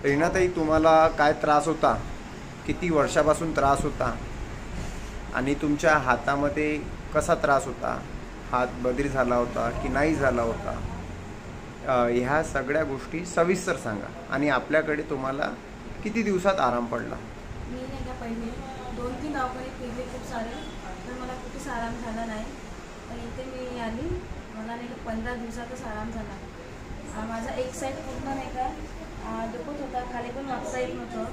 रीनाताई, तुम्हाला काय त्रास होता, किती वर्षापासून त्रास होता आणि तुमच्या हातामध्ये कसा त्रास होता, हात बधीर झाला होता की नाही झाला होता, ह्या सगळ्या गोष्टी सविस्तर सांगा. आणि आपल्याकडे तुम्हाला किती दिवसात आराम पडला? मी नाही का पहिले 2-3 दवाखाने फिरले खूप सारे, पण मला कुठेच आराम झाला नाही. पण इथे मी आली, मला नाही का 15 दिवसातच आराम झाला. माझा एक साईड पूर्ण नाही का दुखत होता, खाली पण वाकता येत नव्हतं,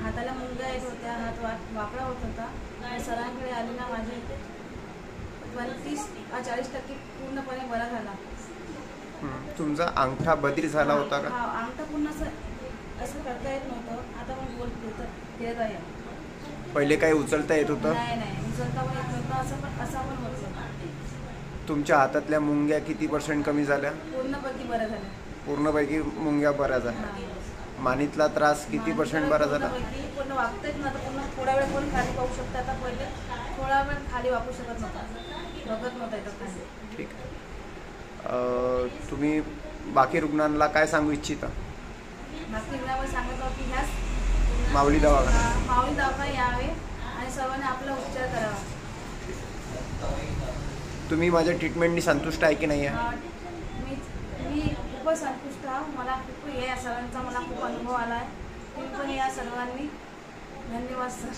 हाताला मुंग्या येत होत्या, हात वाकडा होत होता. आणि सरांकडे आली ना, माझी 30-40% पूर्णपणे बरा झाला. तुमचा अंगठा बधीर झाला होता का? हा, अंगठा पूर्ण असं करता येत नव्हतं. आता पण बोलते तर येत आहे. पहिले काही उचलता येत होतं? नाही, उचलता पण येत नव्हतं. असं पण होत नव्हतं. तुमच्या हातातल्या मुंग्या किती % कमी झाल्या? पूर्णपैकी बऱ्या झाल्या. पूर्णपैकी मुंग्या बऱ्या झाल्या. मानेतला त्रास किती % बरा झाला? पूर्ण वागता येत नव्हतं. पूर्ण थोडा वेळ पण खाली पाहू शकता. आता पहिले थोडा वेळ खाली वापरू शकत नव्हता, बघत नव्हता येतं खाली. ठीक आहे. तुम्ही बाकी रुग्णांना काय सांगू इच्छिता? बाकी रुग्णांवर सांगत आहोत की ह्याच माऊली दवाखाना यावे आणि सर्वांनी आपला उपचार करावा. तुम्ही माझ्या ट्रीटमेंटनी संतुष्ट आहे की नाही आहे? मी खूपच संतुष्ट आहे. मला खूप या सरांचा मला खूप अनुभव आला आहे. तुम्ही पण या सर्वांनी धन्यवाद सर.